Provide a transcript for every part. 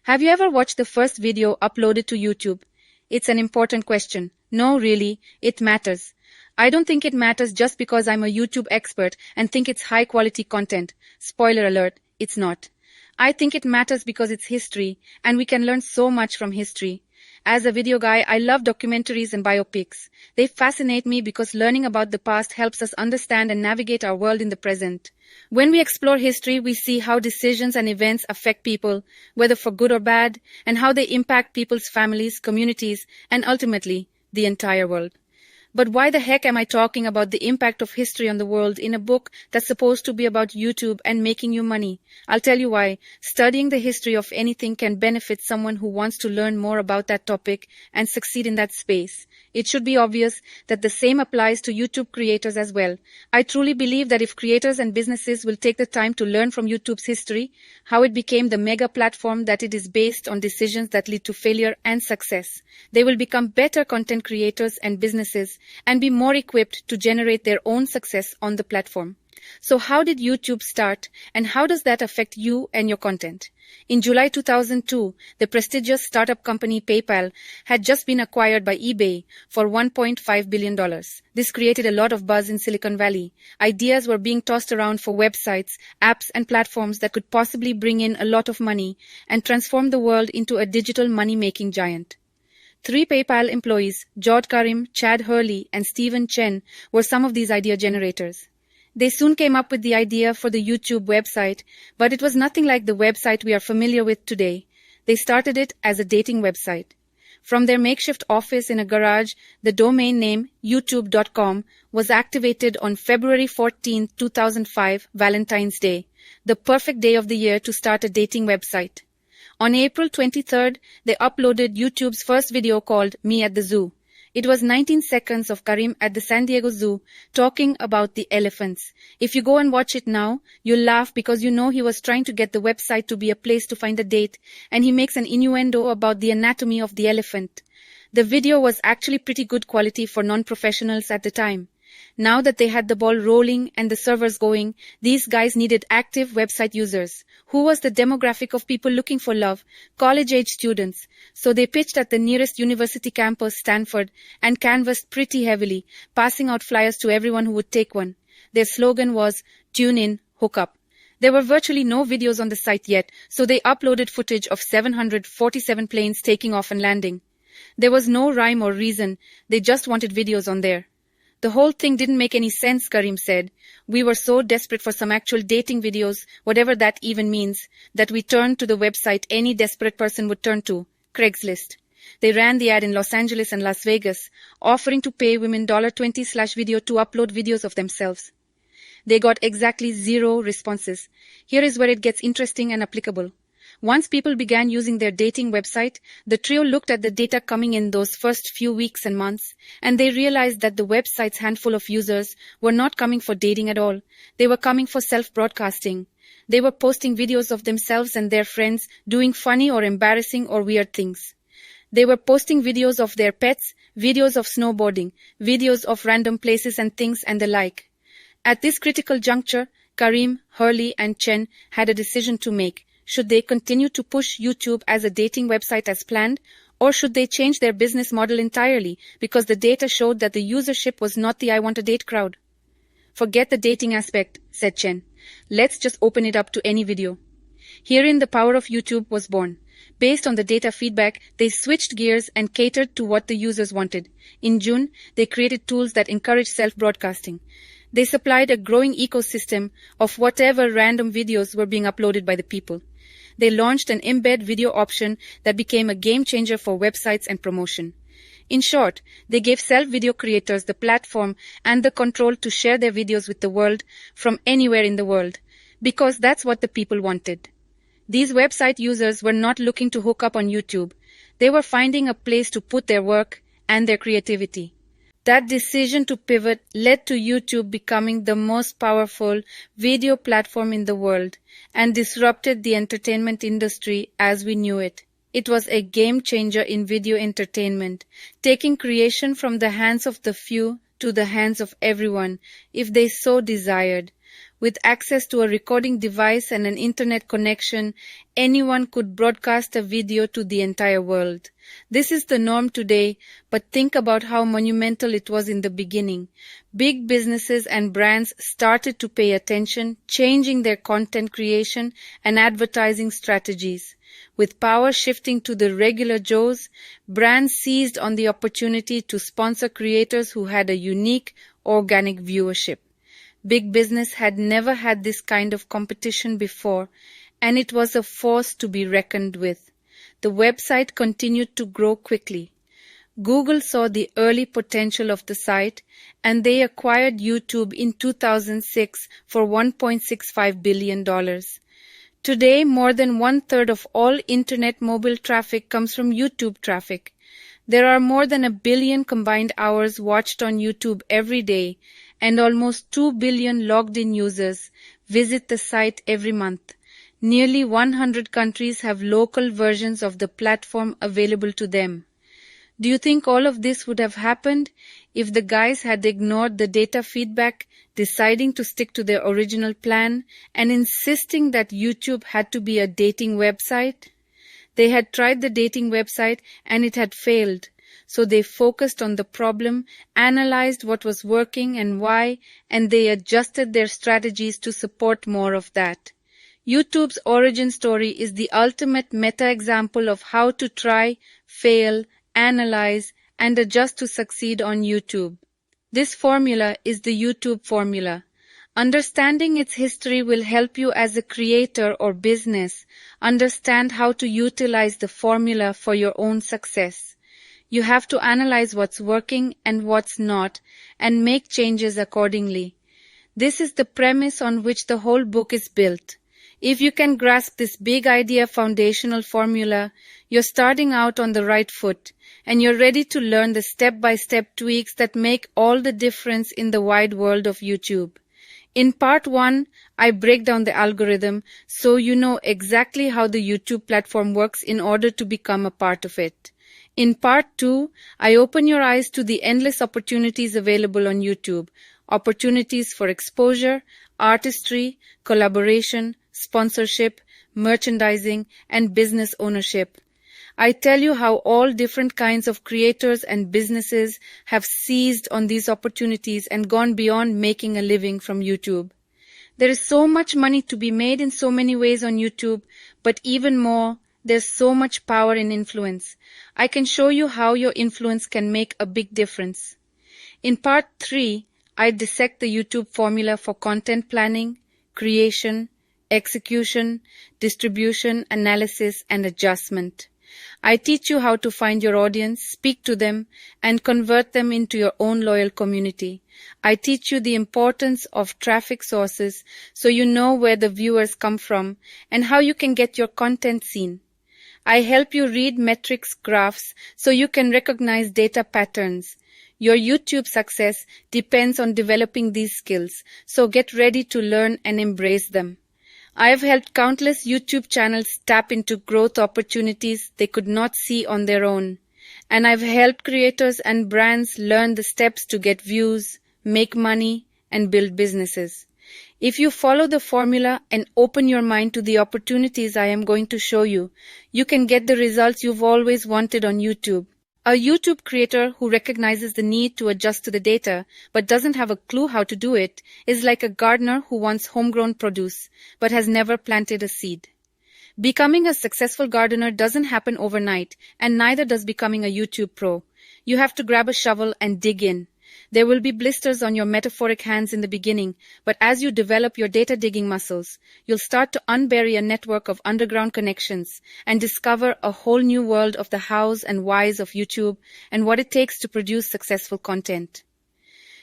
Have you ever watched the first video uploaded to YouTube? It's an important question. No, really, it matters. I don't think it matters just because I'm a YouTube expert and think it's high quality content. Spoiler alert, it's not. I think it matters because it's history, and we can learn so much from history. As a video guy, I love documentaries and biopics. They fascinate me because learning about the past helps us understand and navigate our world in the present. When we explore history, we see how decisions and events affect people, whether for good or bad, and how they impact people's families, communities, and ultimately, the entire world. But why the heck am I talking about the impact of history on the world in a book that's supposed to be about YouTube and making you money? I'll tell you why. Studying the history of anything can benefit someone who wants to learn more about that topic and succeed in that space. It should be obvious that the same applies to YouTube creators as well. I truly believe that if creators and businesses will take the time to learn from YouTube's history, how it became the mega platform that it is based on decisions that lead to failure and success, they will become better content creators and businesses and be more equipped to generate their own success on the platform. So how did YouTube start, and how does that affect you and your content? In July 2002, the prestigious startup company PayPal had just been acquired by eBay for $1.5 billion. This created a lot of buzz in Silicon Valley. Ideas were being tossed around for websites, apps, and platforms that could possibly bring in a lot of money and transform the world into a digital money-making giant. 3 PayPal employees, George Karim, Chad Hurley, and Stephen Chen, were some of these idea generators. They soon came up with the idea for the YouTube website, but it was nothing like the website we are familiar with today. They started it as a dating website. From their makeshift office in a garage, the domain name youtube.com was activated on February 14, 2005, Valentine's Day, the perfect day of the year to start a dating website. On April 23rd, they uploaded YouTube's first video called Me at the Zoo. It was 19 seconds of Karim at the San Diego Zoo talking about the elephants. If you go and watch it now, you'll laugh because you know he was trying to get the website to be a place to find a date, and he makes an innuendo about the anatomy of the elephant. The video was actually pretty good quality for non-professionals at the time. Now that they had the ball rolling and the servers going, these guys needed active website users. Who was the demographic of people looking for love? College-age students. So they pitched at the nearest university campus, Stanford, and canvassed pretty heavily, passing out flyers to everyone who would take one. Their slogan was, "Tune in, hook up." There were virtually no videos on the site yet, so they uploaded footage of 747 planes taking off and landing. There was no rhyme or reason. They just wanted videos on there. The whole thing didn't make any sense, Karim said. We were so desperate for some actual dating videos, whatever that even means, that we turned to the website any desperate person would turn to, Craigslist. They ran the ad in Los Angeles and Las Vegas, offering to pay women $20/video to upload videos of themselves. They got exactly 0 responses. Here is where it gets interesting and applicable. Once people began using their dating website, the trio looked at the data coming in those first few weeks and months, and they realized that the website's handful of users were not coming for dating at all. They were coming for self-broadcasting. They were posting videos of themselves and their friends doing funny or embarrassing or weird things. They were posting videos of their pets, videos of snowboarding, videos of random places and things and the like. At this critical juncture, Karim, Hurley, and Chen had a decision to make. Should they continue to push YouTube as a dating website as planned, or should they change their business model entirely because the data showed that the usership was not the I want to date crowd? Forget the dating aspect, said Chen. Let's just open it up to any video. Herein the power of YouTube was born. Based on the data feedback, they switched gears and catered to what the users wanted. In June, they created tools that encouraged self-broadcasting. They supplied a growing ecosystem of whatever random videos were being uploaded by the people. They launched an embed video option that became a game changer for websites and promotion. In short, they gave self-video creators the platform and the control to share their videos with the world from anywhere in the world, because that's what the people wanted. These website users were not looking to hook up on YouTube. They were finding a place to put their work and their creativity. That decision to pivot led to YouTube becoming the most powerful video platform in the world and disrupted the entertainment industry as we knew it. It was a game changer in video entertainment, taking creation from the hands of the few to the hands of everyone, if they so desired. With access to a recording device and an internet connection, anyone could broadcast a video to the entire world. This is the norm today, but think about how monumental it was in the beginning. Big businesses and brands started to pay attention, changing their content creation and advertising strategies. With power shifting to the regular Joes, brands seized on the opportunity to sponsor creators who had a unique, organic viewership. Big business had never had this kind of competition before, and it was a force to be reckoned with. The website continued to grow quickly. Google saw the early potential of the site, and they acquired YouTube in 2006 for $1.65 billion. Today, more than one-third of all internet mobile traffic comes from YouTube traffic. There are more than 1 billion combined hours watched on YouTube every day, and almost 2 billion logged-in users visit the site every month. Nearly 100 countries have local versions of the platform available to them. Do you think all of this would have happened if the guys had ignored the data feedback, deciding to stick to their original plan, and insisting that YouTube had to be a dating website? They had tried the dating website and it had failed. So they focused on the problem, analyzed what was working and why, and they adjusted their strategies to support more of that. YouTube's origin story is the ultimate meta-example of how to try, fail, analyze, and adjust to succeed on YouTube. This formula is the YouTube formula. Understanding its history will help you as a creator or business understand how to utilize the formula for your own success. You have to analyze what's working and what's not, and make changes accordingly. This is the premise on which the whole book is built. If you can grasp this big idea foundational formula, you're starting out on the right foot, and you're ready to learn the step-by-step tweaks that make all the difference in the wide world of YouTube. In part 1, I break down the algorithm so you know exactly how the YouTube platform works in order to become a part of it. In part 2, I open your eyes to the endless opportunities available on YouTube, opportunities for exposure, artistry, collaboration, sponsorship, merchandising, and business ownership. I tell you how all different kinds of creators and businesses have seized on these opportunities and gone beyond making a living from YouTube. There is so much money to be made in so many ways on YouTube, but even more, there's so much power in influence. I can show you how your influence can make a big difference. In part 3, I dissect the YouTube formula for content planning, creation, execution, distribution, analysis, and adjustment. I teach you how to find your audience, speak to them, and convert them into your own loyal community. I teach you the importance of traffic sources so you know where the viewers come from and how you can get your content seen. I help you read metrics graphs so you can recognize data patterns. Your YouTube success depends on developing these skills, so get ready to learn and embrace them. I have helped countless YouTube channels tap into growth opportunities they could not see on their own. And I've helped creators and brands learn the steps to get views, make money, and build businesses. If you follow the formula and open your mind to the opportunities I am going to show you, you can get the results you've always wanted on YouTube. A YouTube creator who recognizes the need to adjust to the data but doesn't have a clue how to do it is like a gardener who wants homegrown produce but has never planted a seed. Becoming a successful gardener doesn't happen overnight, and neither does becoming a YouTube pro. You have to grab a shovel and dig in. There will be blisters on your metaphoric hands in the beginning, but as you develop your data digging muscles, you'll start to unbury a network of underground connections and discover a whole new world of the hows and whys of YouTube and what it takes to produce successful content.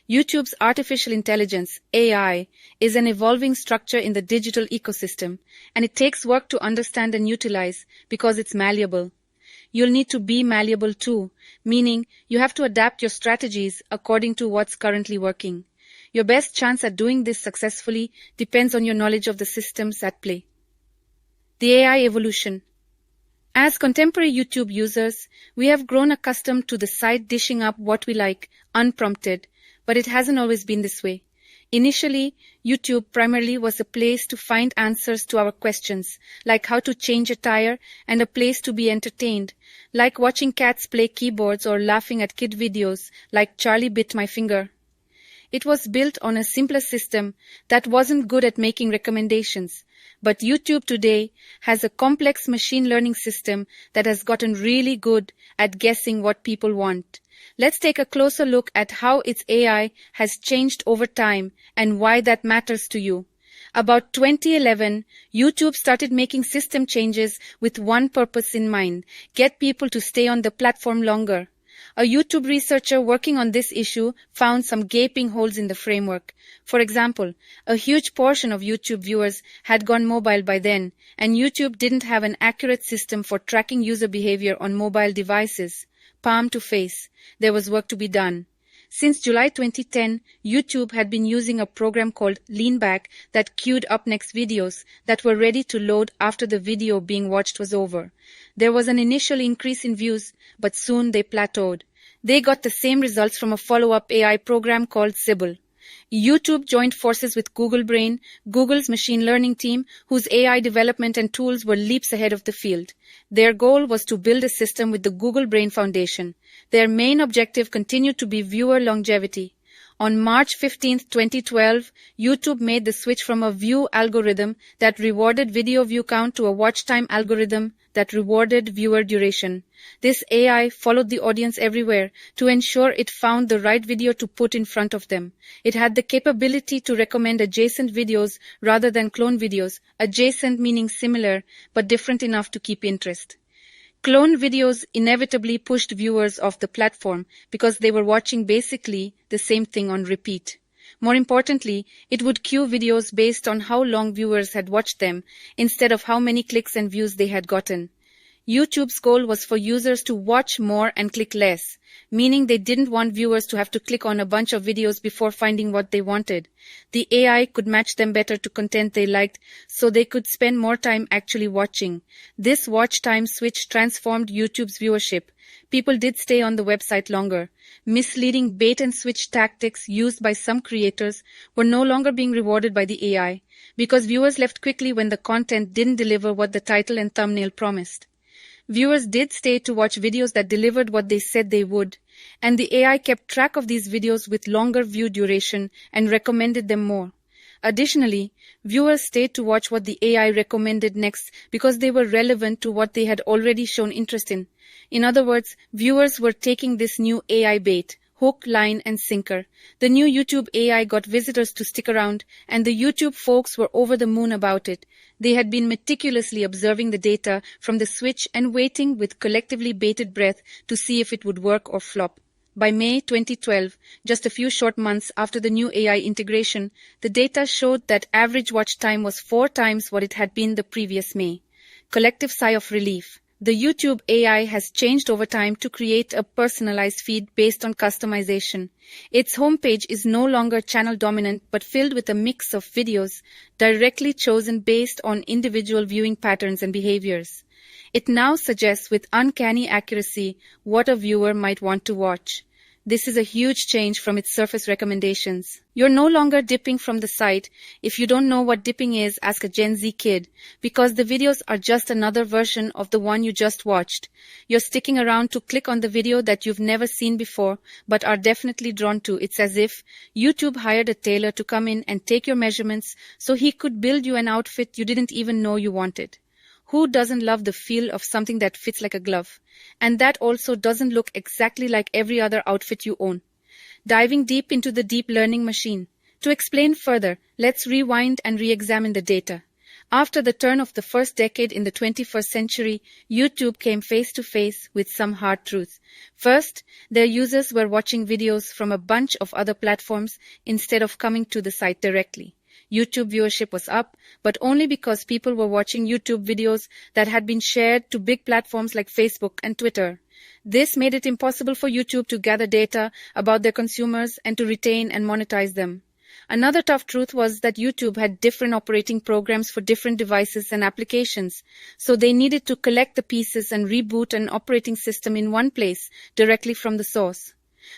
YouTube's artificial intelligence, AI, is an evolving structure in the digital ecosystem, and it takes work to understand and utilize because it's malleable. You'll need to be malleable too, meaning you have to adapt your strategies according to what's currently working. Your best chance at doing this successfully depends on your knowledge of the systems at play. The AI evolution. As contemporary YouTube users, we have grown accustomed to the site dishing up what we like, unprompted, but it hasn't always been this way. Initially, YouTube primarily was a place to find answers to our questions, like how to change a tire, and a place to be entertained, like watching cats play keyboards or laughing at kid videos, like Charlie Bit My Finger. It was built on a simpler system that wasn't good at making recommendations. But YouTube today has a complex machine learning system that has gotten really good at guessing what people want. Let's take a closer look at how its AI has changed over time and why that matters to you. About 2011, YouTube started making system changes with one purpose in mind: get people to stay on the platform longer. A YouTube researcher working on this issue found some gaping holes in the framework. For example, a huge portion of YouTube viewers had gone mobile by then, and YouTube didn't have an accurate system for tracking user behavior on mobile devices. Palm to face. There was work to be done. Since July 2010, YouTube had been using a program called Leanback that queued up next videos that were ready to load after the video being watched was over. There was an initial increase in views, but soon they plateaued. They got the same results from a follow-up AI program called Sybil. YouTube joined forces with Google Brain, Google's machine learning team, whose AI development and tools were leaps ahead of the field. Their goal was to build a system with the Google Brain Foundation. Their main objective continued to be viewer longevity. On March 15, 2012, YouTube made the switch from a view algorithm that rewarded video view count to a watch time algorithm that rewarded viewer duration. This AI followed the audience everywhere to ensure it found the right video to put in front of them. It had the capability to recommend adjacent videos rather than clone videos, adjacent meaning similar but different enough to keep interest. Clone videos inevitably pushed viewers off the platform because they were watching basically the same thing on repeat. More importantly, it would queue videos based on how long viewers had watched them instead of how many clicks and views they had gotten. YouTube's goal was for users to watch more and click less, meaning they didn't want viewers to have to click on a bunch of videos before finding what they wanted. The AI could match them better to content they liked, so they could spend more time actually watching. This watch time switch transformed YouTube's viewership. People did stay on the website longer. Misleading bait-and-switch tactics used by some creators were no longer being rewarded by the AI, because viewers left quickly when the content didn't deliver what the title and thumbnail promised. Viewers did stay to watch videos that delivered what they said they would, and the AI kept track of these videos with longer view duration and recommended them more. Additionally, viewers stayed to watch what the AI recommended next because they were relevant to what they had already shown interest in. In other words, viewers were taking this new AI bait, hook, line, and sinker. The new YouTube AI got visitors to stick around, and the YouTube folks were over the moon about it. They had been meticulously observing the data from the switch and waiting with collectively bated breath to see if it would work or flop. By May 2012, just a few short months after the new AI integration, the data showed that average watch time was 4 times what it had been the previous May. Collective sigh of relief. The YouTube AI has changed over time to create a personalized feed based on customization. Its homepage is no longer channel dominant but filled with a mix of videos directly chosen based on individual viewing patterns and behaviors. It now suggests with uncanny accuracy what a viewer might want to watch. This is a huge change from its surface recommendations. You're no longer dipping from the site. If you don't know what dipping is, ask a Gen Z kid, because the videos are just another version of the one you just watched. You're sticking around to click on the video that you've never seen before, but are definitely drawn to. It's as if YouTube hired a tailor to come in and take your measurements so he could build you an outfit you didn't even know you wanted. Who doesn't love the feel of something that fits like a glove? And that also doesn't look exactly like every other outfit you own. Diving deep into the deep learning machine. To explain further, let's rewind and re-examine the data. After the turn of the first decade in the 21st century, YouTube came face to face with some hard truths. First, their users were watching videos from a bunch of other platforms instead of coming to the site directly. YouTube viewership was up, but only because people were watching YouTube videos that had been shared to big platforms like Facebook and Twitter. This made it impossible for YouTube to gather data about their consumers and to retain and monetize them. Another tough truth was that YouTube had different operating programs for different devices and applications, so they needed to collect the pieces and reboot an operating system in one place directly from the source.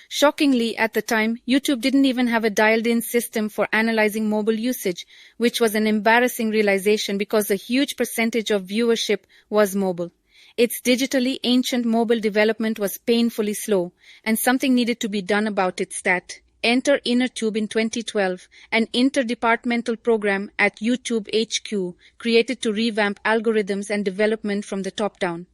Shockingly, at the time, YouTube didn't even have a dialed-in system for analyzing mobile usage, which was an embarrassing realization because a huge percentage of viewership was mobile. Its digitally ancient mobile development was painfully slow, and something needed to be done about its stat. Enter InnerTube in 2012, an interdepartmental program at YouTube HQ created to revamp algorithms and development from the top down.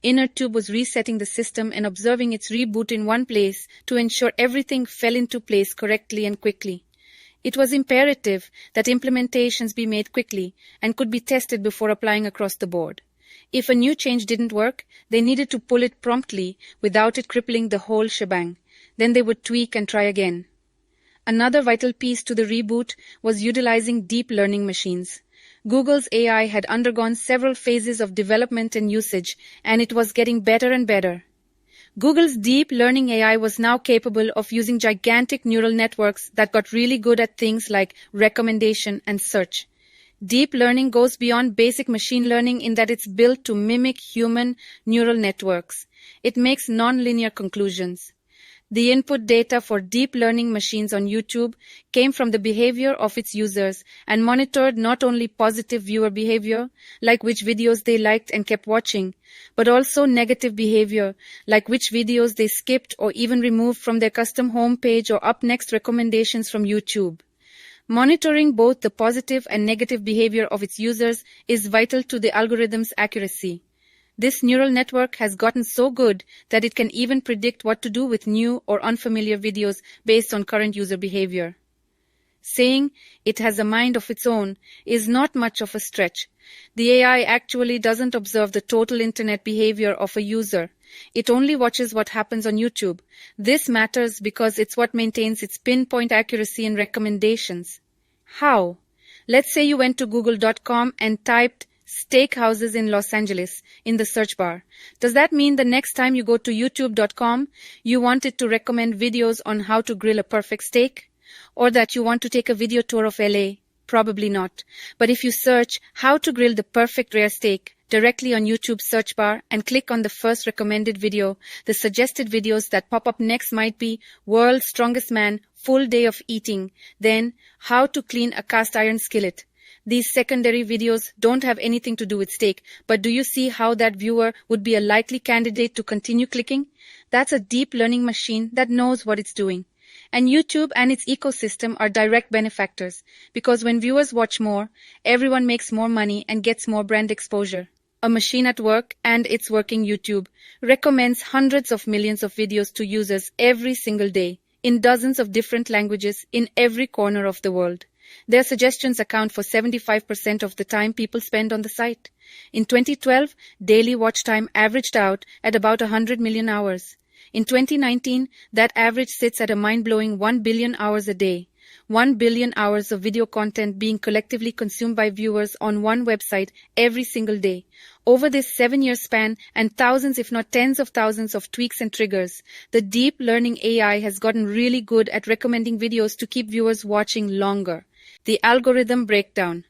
InnerTube was resetting the system and observing its reboot in one place to ensure everything fell into place correctly and quickly. It was imperative that implementations be made quickly and could be tested before applying across the board. If a new change didn't work, they needed to pull it promptly without it crippling the whole shebang. Then they would tweak and try again. Another vital piece to the reboot was utilizing deep learning machines. Google's AI had undergone several phases of development and usage, and it was getting better and better. Google's deep learning AI was now capable of using gigantic neural networks that got really good at things like recommendation and search. Deep learning goes beyond basic machine learning in that it's built to mimic human neural networks. It makes nonlinear conclusions. The input data for deep learning machines on YouTube came from the behavior of its users and monitored not only positive viewer behavior, like which videos they liked and kept watching, but also negative behavior, like which videos they skipped or even removed from their custom homepage or up-next recommendations from YouTube. Monitoring both the positive and negative behavior of its users is vital to the algorithm's accuracy. This neural network has gotten so good that it can even predict what to do with new or unfamiliar videos based on current user behavior. Saying it has a mind of its own is not much of a stretch. The AI actually doesn't observe the total internet behavior of a user. It only watches what happens on YouTube. This matters because it's what maintains its pinpoint accuracy in recommendations. How? Let's say you went to google.com and typed steakhouses in Los Angeles in the search bar. Does that mean the next time you go to youtube.com, you want it to recommend videos on how to grill a perfect steak? Or that you want to take a video tour of LA? Probably not. But if you search how to grill the perfect rare steak directly on YouTube's search bar and click on the first recommended video, the suggested videos that pop up next might be World's Strongest Man, Full Day of Eating, then How to Clean a Cast Iron Skillet. These secondary videos don't have anything to do with steak, but do you see how that viewer would be a likely candidate to continue clicking? That's a deep learning machine that knows what it's doing. And YouTube and its ecosystem are direct benefactors, because when viewers watch more, everyone makes more money and gets more brand exposure. A machine at work, and it's working YouTube, recommends hundreds of millions of videos to users every single day, in dozens of different languages in every corner of the world. Their suggestions account for 75% of the time people spend on the site. In 2012, daily watch time averaged out at about 100 million hours. In 2019, that average sits at a mind-blowing 1 billion hours a day. 1 billion hours of video content being collectively consumed by viewers on one website every single day. Over this 7-year span and thousands if not tens of thousands of tweaks and triggers, the deep learning AI has gotten really good at recommending videos to keep viewers watching longer. The algorithm breakdown.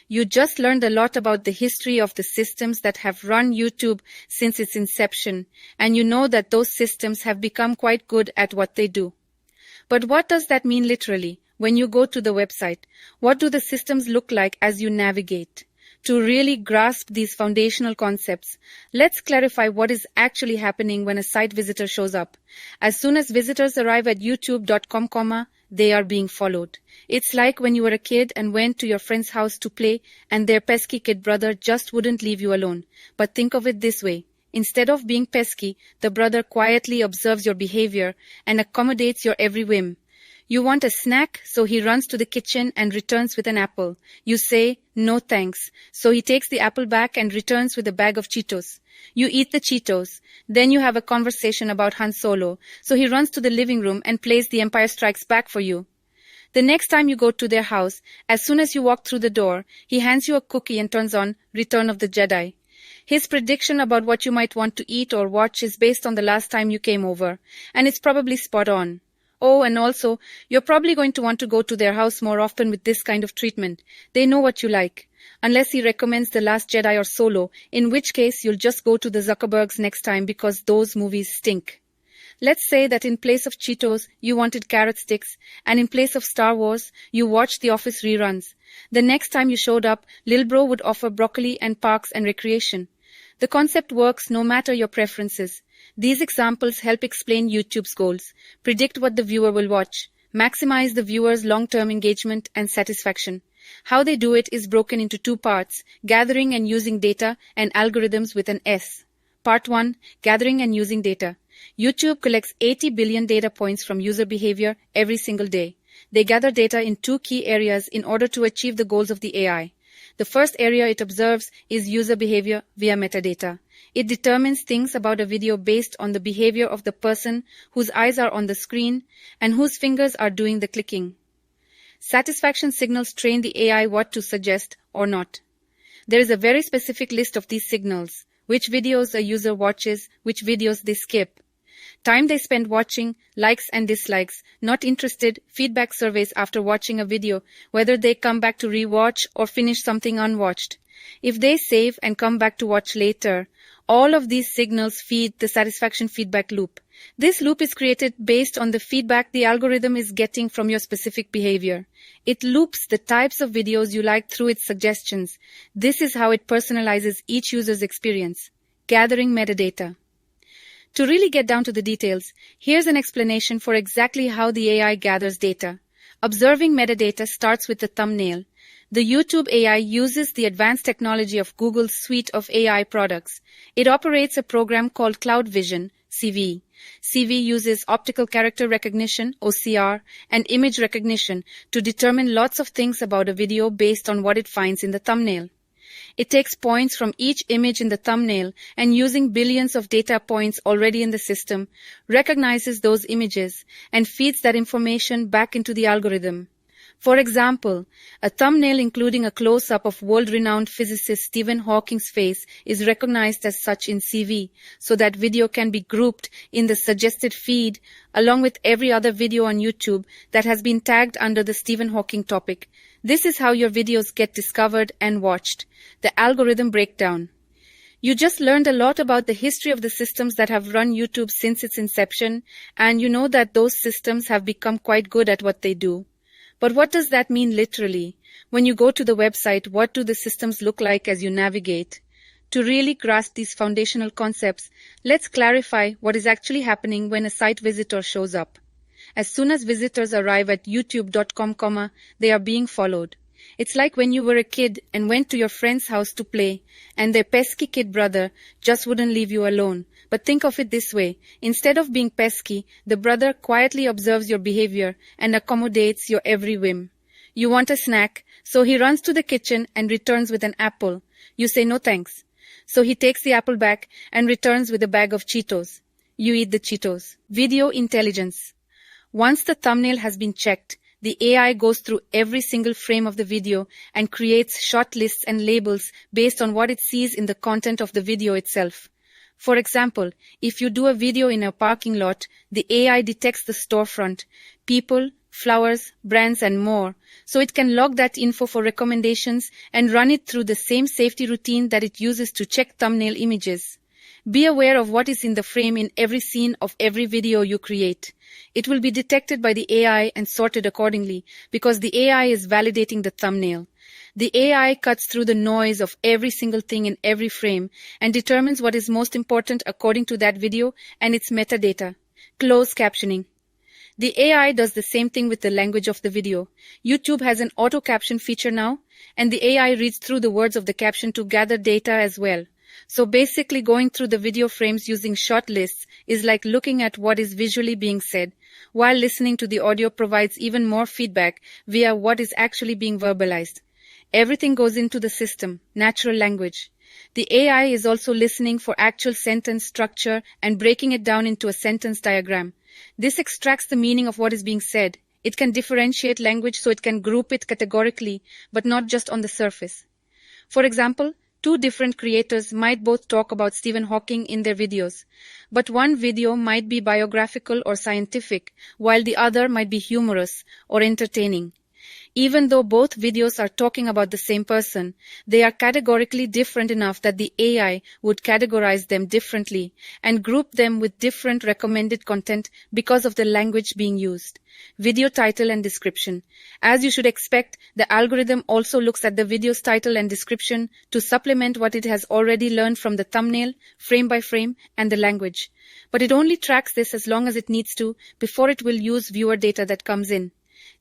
You just learned a lot about the history of the systems that have run YouTube since its inception, and you know that those systems have become quite good at what they do. But what does that mean literally? When you go to the website, what do the systems look like as you navigate? To really grasp these foundational concepts, let's clarify what is actually happening when a site visitor shows up. As soon as visitors arrive at youtube.com, they are being followed. It's like when you were a kid and went to your friend's house to play and their pesky kid brother just wouldn't leave you alone. But think of it this way. Instead of being pesky, the brother quietly observes your behavior and accommodates your every whim. You want a snack, so he runs to the kitchen and returns with an apple. You say, no thanks, so he takes the apple back and returns with a bag of Cheetos. You eat the Cheetos. Then you have a conversation about Han Solo, so he runs to the living room and plays The Empire Strikes Back for you. The next time you go to their house, as soon as you walk through the door, he hands you a cookie and turns on Return of the Jedi. His prediction about what you might want to eat or watch is based on the last time you came over, and it's probably spot on. Oh, and also, you're probably going to want to go to their house more often with this kind of treatment. They know what you like. Unless he recommends The Last Jedi or Solo, in which case you'll just go to the Zuckerbergs next time because those movies stink. Let's say that in place of Cheetos, you wanted carrot sticks, and in place of Star Wars, you watched The Office reruns. The next time you showed up, Lil Bro would offer broccoli and parks and recreation. The concept works no matter your preferences. These examples help explain YouTube's goals, predict what the viewer will watch, maximize the viewer's long-term engagement and satisfaction. How they do it is broken into two parts: gathering and using data, and algorithms with an S. Part 1. Gathering and using data. YouTube collects 80 billion data points from user behavior every single day. They gather data in two key areas in order to achieve the goals of the AI. The first area it observes is user behavior via metadata. It determines things about a video based on the behavior of the person whose eyes are on the screen and whose fingers are doing the clicking. Satisfaction signals train the AI what to suggest or not. There is a very specific list of these signals: which videos a user watches, which videos they skip, time they spend watching, likes and dislikes, not interested, feedback surveys after watching a video, whether they come back to rewatch or finish something unwatched, if they save and come back to watch later. All of these signals feed the satisfaction feedback loop. This loop is created based on the feedback the algorithm is getting from your specific behavior. It loops the types of videos you like through its suggestions. This is how it personalizes each user's experience. Gathering metadata. To really get down to the details, here's an explanation for exactly how the AI gathers data. Observing metadata starts with the thumbnail. The YouTube AI uses the advanced technology of Google's suite of AI products. It operates a program called Cloud Vision, CV. CV uses optical character recognition, OCR, and image recognition to determine lots of things about a video based on what it finds in the thumbnail. It takes points from each image in the thumbnail and, using billions of data points already in the system, recognizes those images and feeds that information back into the algorithm. For example, a thumbnail including a close-up of world-renowned physicist Stephen Hawking's face is recognized as such in CV, so that video can be grouped in the suggested feed along with every other video on YouTube that has been tagged under the Stephen Hawking topic. This is how your videos get discovered and watched. The algorithm breakdown. You just learned a lot about the history of the systems that have run YouTube since its inception, and you know that those systems have become quite good at what they do. But what does that mean literally? When you go to the website, what do the systems look like as you navigate? To really grasp these foundational concepts, let's clarify what is actually happening when a site visitor shows up. As soon as visitors arrive at youtube.com, they are being followed. It's like when you were a kid and went to your friend's house to play, and their pesky kid brother just wouldn't leave you alone. But think of it this way: instead of being pesky, the brother quietly observes your behavior and accommodates your every whim. You want a snack, so he runs to the kitchen and returns with an apple. You say no thanks. So he takes the apple back and returns with a bag of Cheetos. You eat the Cheetos. Video intelligence. Once the thumbnail has been checked, the AI goes through every single frame of the video and creates short lists and labels based on what it sees in the content of the video itself. For example, if you do a video in a parking lot, the AI detects the storefront, people, flowers, brands, and more, so it can log that info for recommendations and run it through the same safety routine that it uses to check thumbnail images. Be aware of what is in the frame in every scene of every video you create. It will be detected by the AI and sorted accordingly because the AI is validating the thumbnail. The AI cuts through the noise of every single thing in every frame and determines what is most important according to that video and its metadata. Closed captioning. The AI does the same thing with the language of the video. YouTube has an auto caption feature now, and the AI reads through the words of the caption to gather data as well. So basically, going through the video frames using short lists is like looking at what is visually being said, while listening to the audio provides even more feedback via what is actually being verbalized. Everything goes into the system, natural language. The AI is also listening for actual sentence structure and breaking it down into a sentence diagram. This extracts the meaning of what is being said. It can differentiate language so it can group it categorically, but not just on the surface. For example, two different creators might both talk about Stephen Hawking in their videos, but one video might be biographical or scientific, while the other might be humorous or entertaining. Even though both videos are talking about the same person, they are categorically different enough that the AI would categorize them differently and group them with different recommended content because of the language being used. Video title and description. As you should expect, the algorithm also looks at the video's title and description to supplement what it has already learned from the thumbnail, frame by frame, and the language. But it only tracks this as long as it needs to before it will use viewer data that comes in.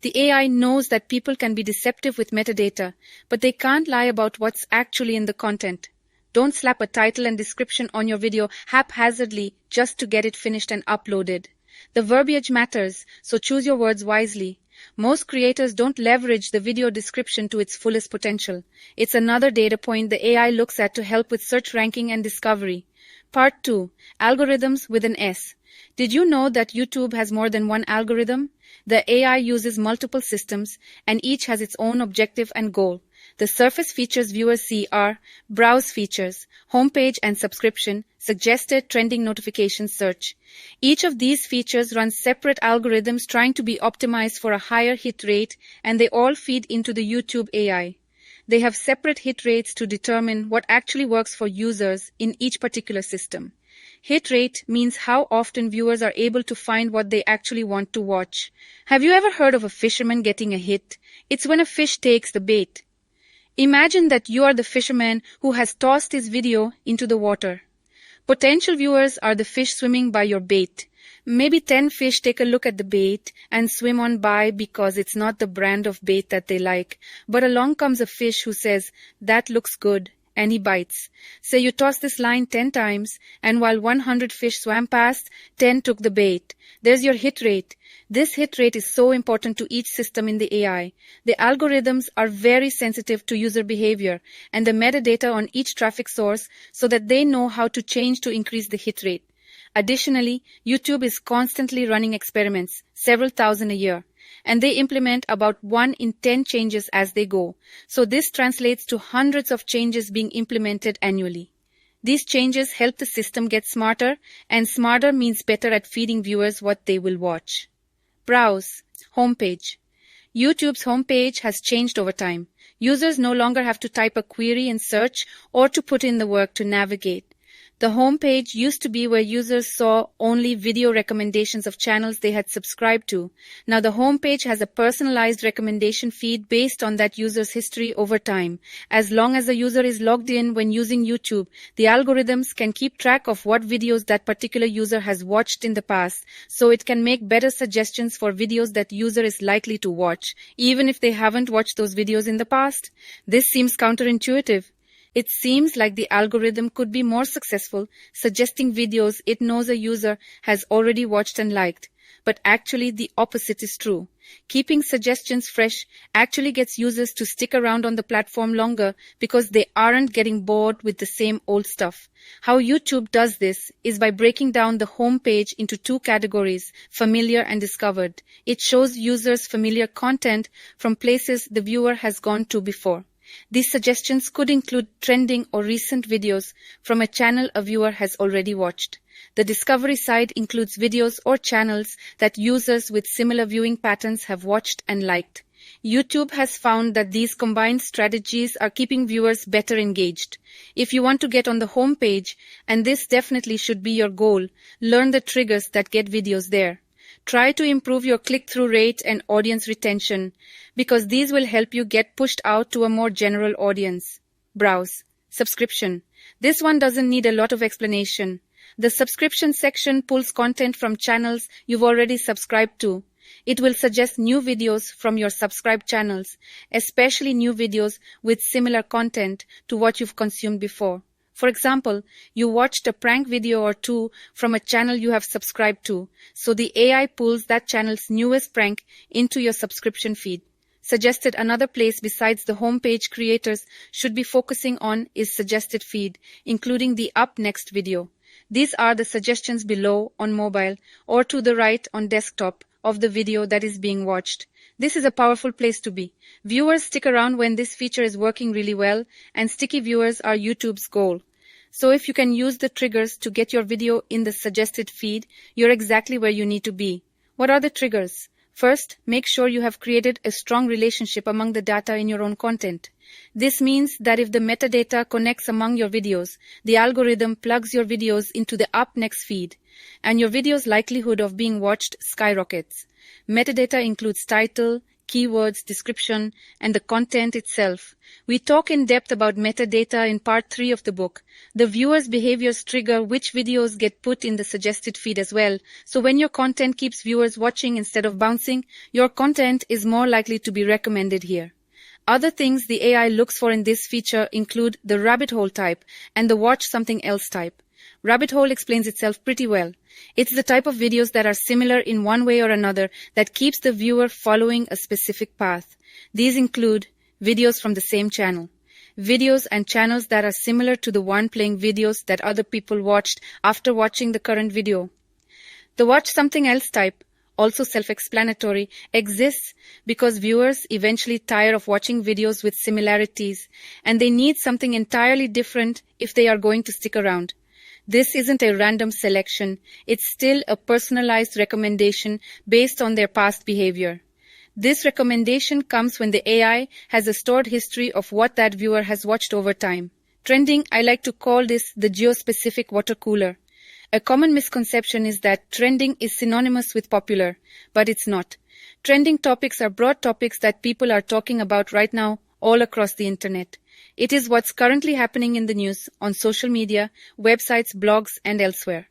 The AI knows that people can be deceptive with metadata, but they can't lie about what's actually in the content. Don't slap a title and description on your video haphazardly just to get it finished and uploaded. The verbiage matters, so choose your words wisely. Most creators don't leverage the video description to its fullest potential. It's another data point the AI looks at to help with search ranking and discovery. Part 2. Algorithms with an S. Did you know that YouTube has more than one algorithm? The AI uses multiple systems, and each has its own objective and goal. The surface features viewers see are browse features, homepage and subscription, suggested trending notification search. Each of these features runs separate algorithms trying to be optimized for a higher hit rate, and they all feed into the YouTube AI. They have separate hit rates to determine what actually works for users in each particular system. Hit rate means how often viewers are able to find what they actually want to watch. Have you ever heard of a fisherman getting a hit? It's when a fish takes the bait. Imagine that you are the fisherman who has tossed his video into the water. Potential viewers are the fish swimming by your bait. Maybe 10 fish take a look at the bait and swim on by because it's not the brand of bait that they like. But along comes a fish who says, "That looks good," and he bites. Say you toss this line 10 times, and while 100 fish swam past, 10 took the bait. There's your hit rate. This hit rate is so important to each system in the AI. The algorithms are very sensitive to user behavior and the metadata on each traffic source so that they know how to change to increase the hit rate. Additionally, YouTube is constantly running experiments, several thousand a year, and they implement about 1 in 10 changes as they go. So this translates to hundreds of changes being implemented annually. These changes help the system get smarter, and smarter means better at feeding viewers what they will watch. Browse. Homepage. YouTube's homepage has changed over time. Users no longer have to type a query in search or to put in the work to navigate. The homepage used to be where users saw only video recommendations of channels they had subscribed to. Now the homepage has a personalized recommendation feed based on that user's history over time. As long as the user is logged in when using YouTube, the algorithms can keep track of what videos that particular user has watched in the past, so it can make better suggestions for videos that user is likely to watch, even if they haven't watched those videos in the past. This seems counterintuitive. It seems like the algorithm could be more successful suggesting videos it knows a user has already watched and liked. But actually the opposite is true. Keeping suggestions fresh actually gets users to stick around on the platform longer because they aren't getting bored with the same old stuff. How YouTube does this is by breaking down the homepage into 2 categories, familiar and discovered. It shows users familiar content from places the viewer has gone to before. These suggestions could include trending or recent videos from a channel a viewer has already watched. The discovery side includes videos or channels that users with similar viewing patterns have watched and liked. YouTube has found that these combined strategies are keeping viewers better engaged. If you want to get on the home page, and this definitely should be your goal, learn the triggers that get videos there. Try to improve your click-through rate and audience retention because these will help you get pushed out to a more general audience. Browse. Subscription. This one doesn't need a lot of explanation. The subscription section pulls content from channels you've already subscribed to. It will suggest new videos from your subscribed channels, especially new videos with similar content to what you've consumed before. For example, you watched a prank video or 2 from a channel you have subscribed to, so the AI pulls that channel's newest prank into your subscription feed. Suggested another place besides the homepage creators should be focusing on is suggested feed, including the up next video. These are the suggestions below on mobile or to the right on desktop of the video that is being watched. This is a powerful place to be. Viewers stick around when this feature is working really well, and sticky viewers are YouTube's goal. So if you can use the triggers to get your video in the suggested feed, you're exactly where you need to be. What are the triggers? First, make sure you have created a strong relationship among the data in your own content. This means that if the metadata connects among your videos, the algorithm plugs your videos into the up next feed, and your video's likelihood of being watched skyrockets. Metadata includes title, keywords, description, and the content itself. We talk in depth about metadata in part 3 of the book. The viewer's behaviors trigger which videos get put in the suggested feed as well. So when your content keeps viewers watching instead of bouncing, your content is more likely to be recommended here. Other things the AI looks for in this feature include the rabbit hole type and the watch something else type. Rabbit hole explains itself pretty well. It's the type of videos that are similar in one way or another that keeps the viewer following a specific path. These include videos from the same channel, videos and channels that are similar to the one playing videos that other people watched after watching the current video. The watch something else type, also self-explanatory, exists because viewers eventually tire of watching videos with similarities, and they need something entirely different if they are going to stick around. This isn't a random selection. It's still a personalized recommendation based on their past behavior. This recommendation comes when the AI has a stored history of what that viewer has watched over time. Trending, I like to call this the geo-specific water cooler. A common misconception is that trending is synonymous with popular, but it's not. Trending topics are broad topics that people are talking about right now all across the internet. It is what's currently happening in the news, on social media, websites, blogs, and elsewhere.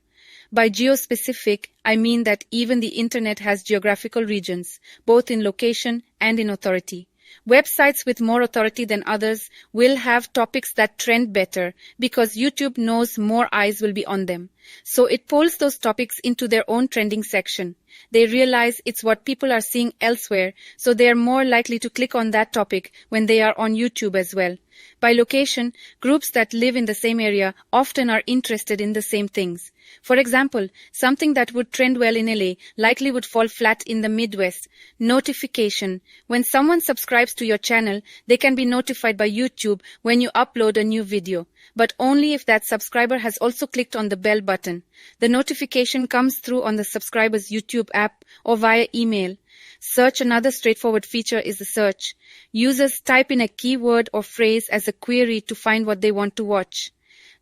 By geo-specific, I mean that even the internet has geographical regions, both in location and in authority. Websites with more authority than others will have topics that trend better because YouTube knows more eyes will be on them. So it pulls those topics into their own trending section. They realize it's what people are seeing elsewhere, so they are more likely to click on that topic when they are on YouTube as well. By location, groups that live in the same area often are interested in the same things. For example, something that would trend well in LA likely would fall flat in the Midwest. Notification. When someone subscribes to your channel, they can be notified by YouTube when you upload a new video, but only if that subscriber has also clicked on the bell button. The notification comes through on the subscriber's YouTube app or via email. Search, another straightforward feature, is the search. Users type in a keyword or phrase as a query to find what they want to watch.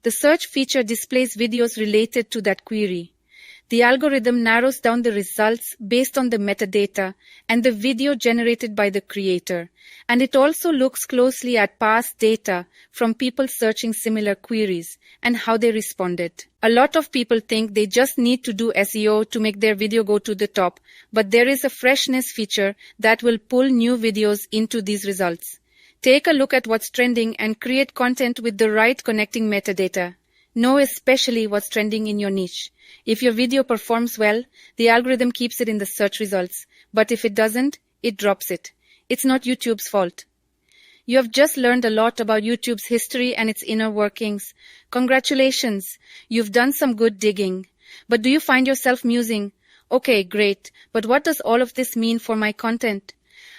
The search feature displays videos related to that query. The algorithm narrows down the results based on the metadata and the video generated by the creator. And it also looks closely at past data from people searching similar queries and how they responded. A lot of people think they just need to do SEO to make their video go to the top, but there is a freshness feature that will pull new videos into these results. Take a look at what's trending and create content with the right connecting metadata. Know especially what's trending in your niche. If your video performs well, the algorithm keeps it in the search results. But if it doesn't, it drops it. It's not YouTube's fault. You have just learned a lot about YouTube's history and its inner workings. Congratulations! You've done some good digging. But do you find yourself musing, okay, great, but what does all of this mean for my content?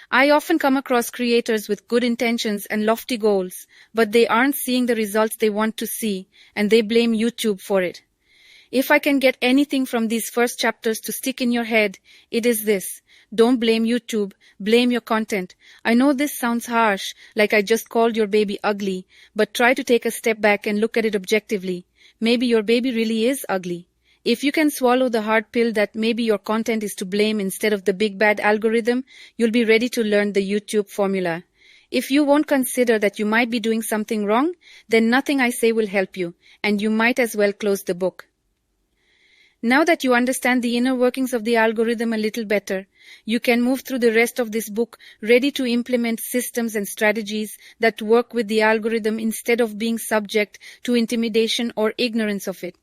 I often come across creators with good intentions and lofty goals, but they aren't seeing the results they want to see, and they blame YouTube for it. If I can get anything from these first chapters to stick in your head, it is this. Don't blame YouTube, blame your content. I know this sounds harsh, like I just called your baby ugly, but try to take a step back and look at it objectively. Maybe your baby really is ugly. If you can swallow the hard pill that maybe your content is to blame instead of the big bad algorithm, you'll be ready to learn the YouTube formula. If you won't consider that you might be doing something wrong, then nothing I say will help you, and you might as well close the book. Now that you understand the inner workings of the algorithm a little better, you can move through the rest of this book ready to implement systems and strategies that work with the algorithm instead of being subject to intimidation or ignorance of it.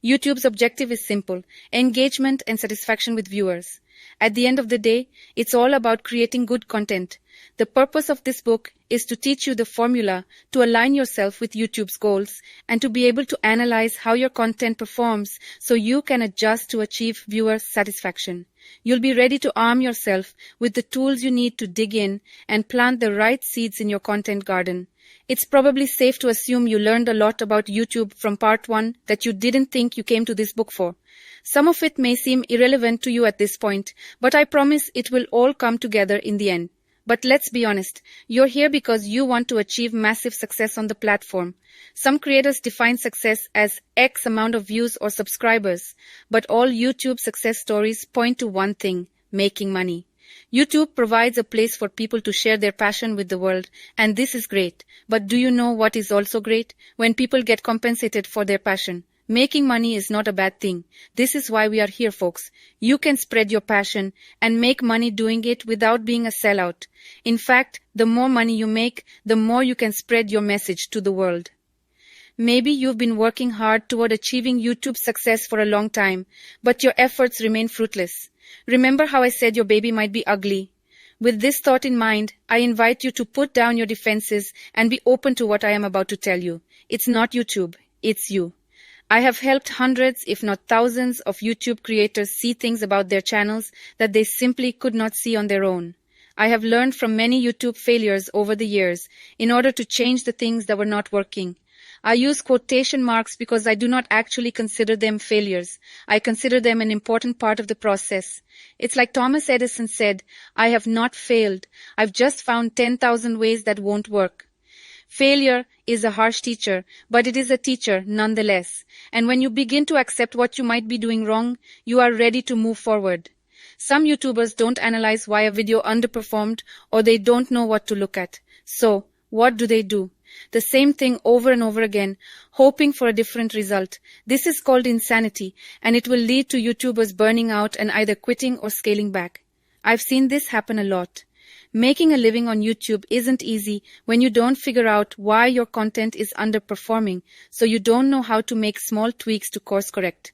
YouTube's objective is simple: engagement and satisfaction with viewers. At the end of the day, it's all about creating good content. The purpose of this book is to teach you the formula to align yourself with YouTube's goals and to be able to analyze how your content performs so you can adjust to achieve viewer satisfaction. You'll be ready to arm yourself with the tools you need to dig in and plant the right seeds in your content garden. It's probably safe to assume you learned a lot about YouTube from part 1 that you didn't think you came to this book for. Some of it may seem irrelevant to you at this point, but I promise it will all come together in the end. But let's be honest, you're here because you want to achieve massive success on the platform. Some creators define success as X amount of views or subscribers, but all YouTube success stories point to one thing: making money. YouTube provides a place for people to share their passion with the world, and this is great. But do you know what is also great? When people get compensated for their passion. Making money is not a bad thing. This is why we are here, folks. You can spread your passion and make money doing it without being a sellout. In fact, the more money you make, the more you can spread your message to the world. Maybe you've been working hard toward achieving YouTube success for a long time, but your efforts remain fruitless. Remember how I said your baby might be ugly? With this thought in mind, I invite you to put down your defenses and be open to what I am about to tell you. It's not YouTube, it's you. I have helped hundreds, if not thousands, of YouTube creators see things about their channels that they simply could not see on their own. I have learned from many YouTube failures over the years in order to change the things that were not working. I use quotation marks because I do not actually consider them failures. I consider them an important part of the process. It's like Thomas Edison said, "I have not failed. I've just found 10,000 ways that won't work." Failure is a harsh teacher, but it is a teacher nonetheless. And when you begin to accept what you might be doing wrong, you are ready to move forward. Some YouTubers don't analyze why a video underperformed, or they don't know what to look at. So, what do? The same thing over and over again, hoping for a different result. This is called insanity, and it will lead to YouTubers burning out and either quitting or scaling back. I've seen this happen a lot. Making a living on YouTube isn't easy when you don't figure out why your content is underperforming, so you don't know how to make small tweaks to course correct.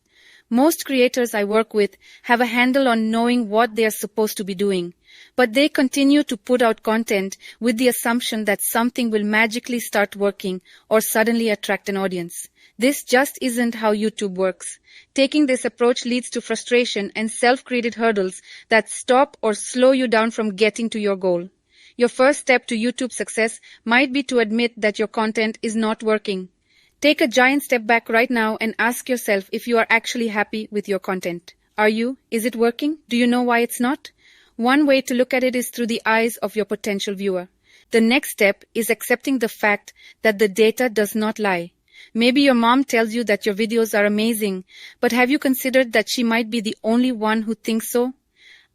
Most creators I work with have a handle on knowing what they are supposed to be doing, but they continue to put out content with the assumption that something will magically start working or suddenly attract an audience. This just isn't how YouTube works. Taking this approach leads to frustration and self-created hurdles that stop or slow you down from getting to your goal. Your first step to YouTube success might be to admit that your content is not working. Take a giant step back right now and ask yourself if you are actually happy with your content. Are you? Is it working? Do you know why it's not? One way to look at it is through the eyes of your potential viewer. The next step is accepting the fact that the data does not lie. Maybe your mom tells you that your videos are amazing, but have you considered that she might be the only one who thinks so?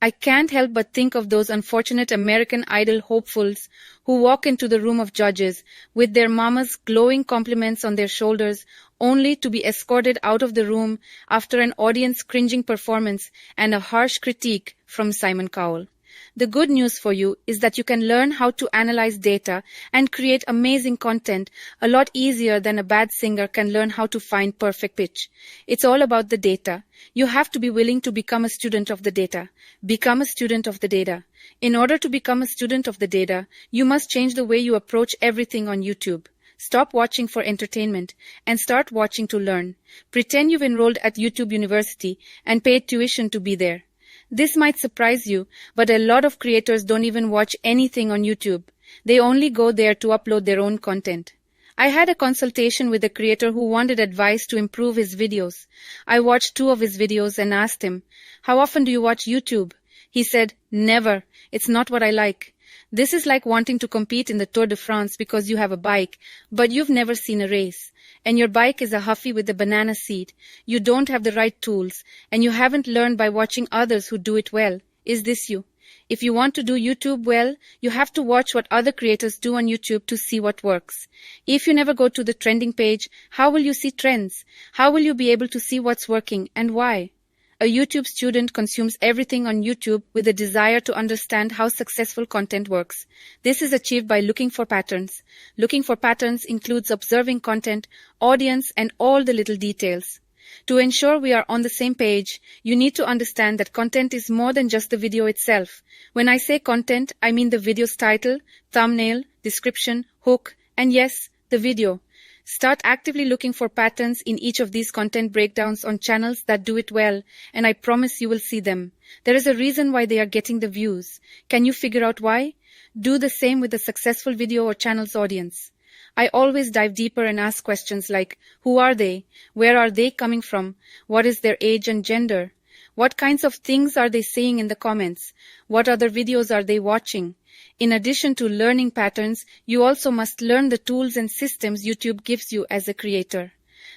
I can't help but think of those unfortunate American Idol hopefuls who walk into the room of judges with their mama's glowing compliments on their shoulders, only to be escorted out of the room after an audience cringing performance and a harsh critique from Simon Cowell. The good news for you is that you can learn how to analyze data and create amazing content a lot easier than a bad singer can learn how to find perfect pitch. It's all about the data. You have to be willing to become a student of the data. Become a student of the data. In order to become a student of the data, you must change the way you approach everything on YouTube. Stop watching for entertainment and start watching to learn. Pretend you've enrolled at YouTube University and paid tuition to be there. This might surprise you, but a lot of creators don't even watch anything on YouTube. They only go there to upload their own content. I had a consultation with a creator who wanted advice to improve his videos. I watched 2 of his videos and asked him, "How often do you watch YouTube?" He said, "Never. It's not what I like." This is like wanting to compete in the Tour de France because you have a bike, but you've never seen a race. And your bike is a Huffy with a banana seat. You don't have the right tools, and you haven't learned by watching others who do it well. Is this you? If you want to do YouTube well, you have to watch what other creators do on YouTube to see what works. If you never go to the trending page, how will you see trends? How will you be able to see what's working and why? A YouTube student consumes everything on YouTube with a desire to understand how successful content works. This is achieved by looking for patterns. Looking for patterns includes observing content, audience, and all the little details. To ensure we are on the same page, you need to understand that content is more than just the video itself. When I say content, I mean the video's title, thumbnail, description, hook, and yes, the video. Start actively looking for patterns in each of these content breakdowns on channels that do it well, and I promise you will see them. There is a reason why they are getting the views. Can you figure out why? Do the same with a successful video or channel's audience. I always dive deeper and ask questions like, who are they? Where are they coming from? What is their age and gender? What kinds of things are they saying in the comments? What other videos are they watching? In addition to learning patterns, you also must learn the tools and systems YouTube gives you as a creator.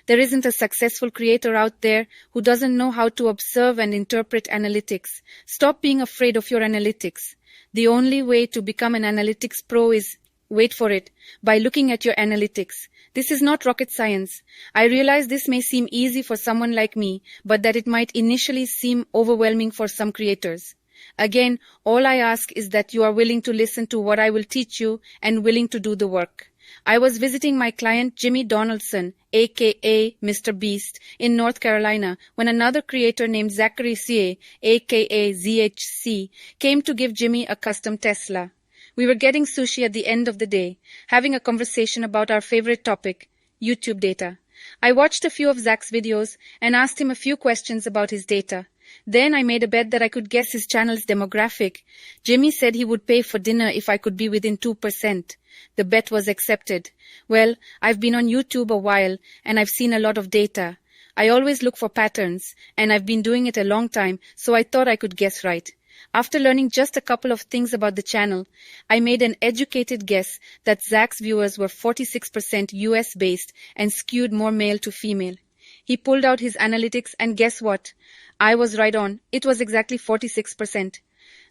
There isn't a successful creator out there who doesn't know how to observe and interpret analytics. Stop being afraid of your analytics. The only way to become an analytics pro is, wait for it, by looking at your analytics. This is not rocket science. I realize this may seem easy for someone like me, but that it might initially seem overwhelming for some creators. Again, all I ask is that you are willing to listen to what I will teach you and willing to do the work. I was visiting my client Jimmy Donaldson, aka Mr. Beast, in North Carolina when another creator named Zachary Sie, aka ZHC, came to give Jimmy a custom Tesla. We were getting sushi at the end of the day, having a conversation about our favorite topic, YouTube data. I watched a few of Zach's videos and asked him a few questions about his data. Then I made a bet that I could guess his channel's demographic. Jimmy said he would pay for dinner if I could be within 2%. The bet was accepted. Well, I've been on YouTube a while and I've seen a lot of data. I always look for patterns and I've been doing it a long time, so I thought I could guess right. After learning just a couple of things about the channel, I made an educated guess that Zach's viewers were 46% US-based and skewed more male to female. He pulled out his analytics and guess what? I was right on. It was exactly 46%.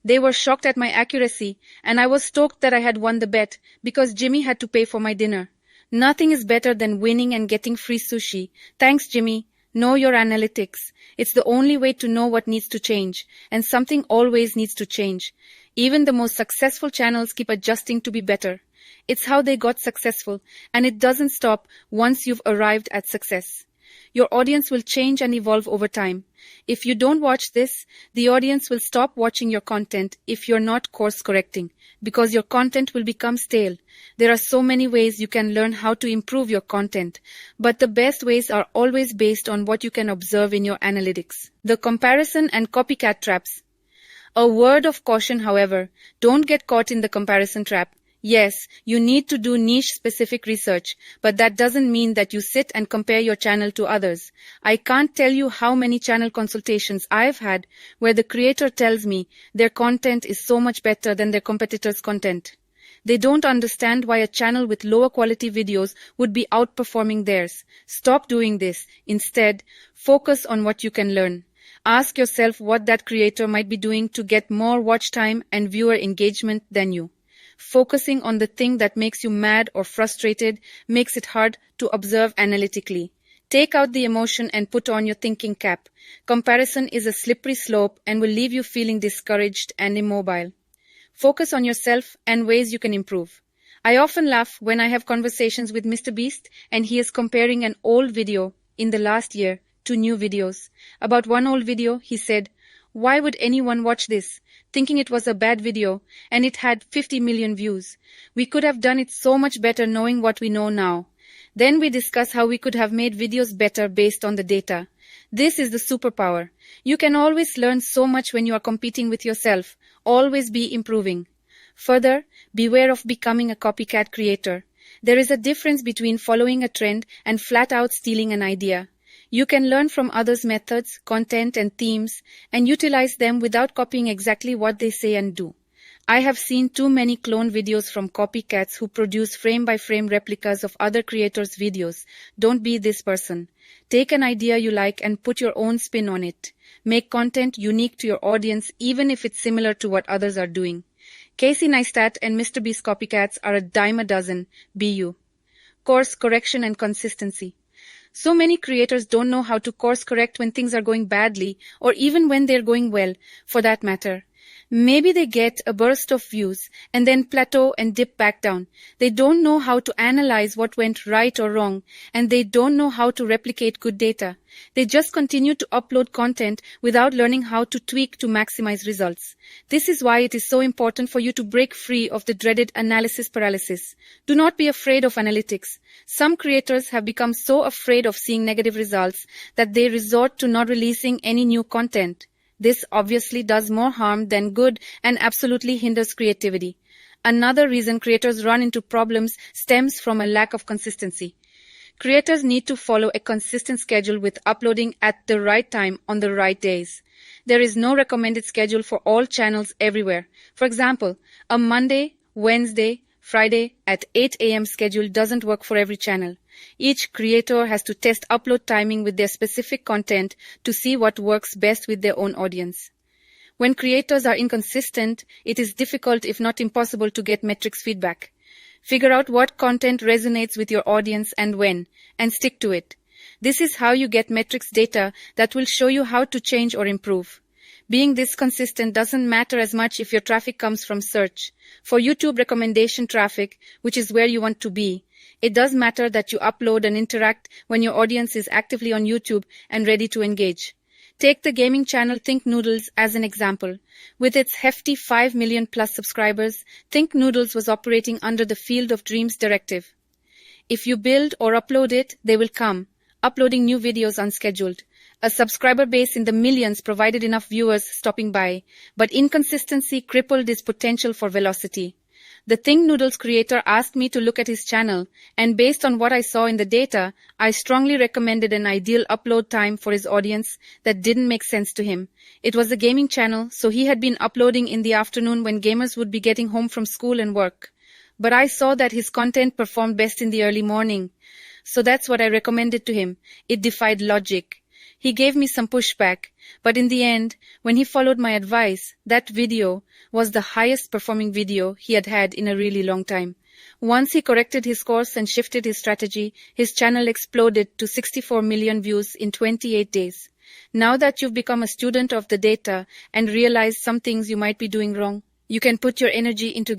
They were shocked at my accuracy and I was stoked that I had won the bet because Jimmy had to pay for my dinner. Nothing is better than winning and getting free sushi. Thanks, Jimmy. Know your analytics. It's the only way to know what needs to change, and something always needs to change. Even the most successful channels keep adjusting to be better. It's how they got successful, and it doesn't stop once you've arrived at success. Your audience will change and evolve over time. If you don't watch this, the audience will stop watching your content if you're not course correcting, because your content will become stale. There are so many ways you can learn how to improve your content, but the best ways are always based on what you can observe in your analytics. The comparison and copycat traps. A word of caution, however, don't get caught in the comparison trap. Yes, you need to do niche-specific research, but that doesn't mean that you sit and compare your channel to others. I can't tell you how many channel consultations I've had where the creator tells me their content is so much better than their competitors' content. They don't understand why a channel with lower quality videos would be outperforming theirs. Stop doing this. Instead, focus on what you can learn. Ask yourself what that creator might be doing to get more watch time and viewer engagement than you. Focusing on the thing that makes you mad or frustrated makes it hard to observe analytically. Take out the emotion and put on your thinking cap. Comparison is a slippery slope and will leave you feeling discouraged and immobile. Focus on yourself and ways you can improve. I often laugh when I have conversations with Mr. Beast and he is comparing an old video in the last year to new videos. About one old video, he said, "Why would anyone watch this? Thinking it was a bad video and it had 50 million views. We could have done it so much better knowing what we know now." Then we discuss how we could have made videos better based on the data. This is the superpower. You can always learn so much when you are competing with yourself. Always be improving. Further, beware of becoming a copycat creator. There is a difference between following a trend and flat out stealing an idea. You can learn from others' methods, content, and themes and utilize them without copying exactly what they say and do. I have seen too many clone videos from copycats who produce frame-by-frame replicas of other creators' videos. Don't be this person. Take an idea you like and put your own spin on it. Make content unique to your audience even if it's similar to what others are doing. Casey Neistat and Mr. Beast copycats are a dime a dozen. Be you. Course correction and consistency. So many creators don't know how to course correct when things are going badly or even when they're going well, for that matter. Maybe they get a burst of views and then plateau and dip back down. They don't know how to analyze what went right or wrong, and they don't know how to replicate good data. They just continue to upload content without learning how to tweak to maximize results. This is why it is so important for you to break free of the dreaded analysis paralysis. Do not be afraid of analytics. Some creators have become so afraid of seeing negative results that they resort to not releasing any new content. This obviously does more harm than good and absolutely hinders creativity. Another reason creators run into problems stems from a lack of consistency. Creators need to follow a consistent schedule with uploading at the right time on the right days. There is no recommended schedule for all channels everywhere. For example, a Monday, Wednesday, Friday at 8 a.m. schedule doesn't work for every channel. Each creator has to test upload timing with their specific content to see what works best with their own audience. When creators are inconsistent, it is difficult if not impossible to get metrics feedback. Figure out what content resonates with your audience and when, and stick to it. This is how you get metrics data that will show you how to change or improve. Being this consistent doesn't matter as much if your traffic comes from search. For YouTube recommendation traffic, which is where you want to be, it does matter that you upload and interact when your audience is actively on YouTube and ready to engage. Take the gaming channel Think Noodles as an example. With its hefty 5 million plus subscribers, Think Noodles was operating under the Field of Dreams directive. If you build or upload it, they will come, uploading new videos unscheduled. A subscriber base in the millions provided enough viewers stopping by, but inconsistency crippled its potential for velocity. The Think Noodles creator asked me to look at his channel, and based on what I saw in the data, I strongly recommended an ideal upload time for his audience that didn't make sense to him. It was a gaming channel, so he had been uploading in the afternoon when gamers would be getting home from school and work. But I saw that his content performed best in the early morning, so that's what I recommended to him. It defied logic. He gave me some pushback, but in the end, when he followed my advice, that video was the highest performing video he had had in a really long time. Once he corrected his course and shifted his strategy, his channel exploded to 64 million views in 28 days. Now that you've become a student of the data and realized some things you might be doing wrong, you can put your energy into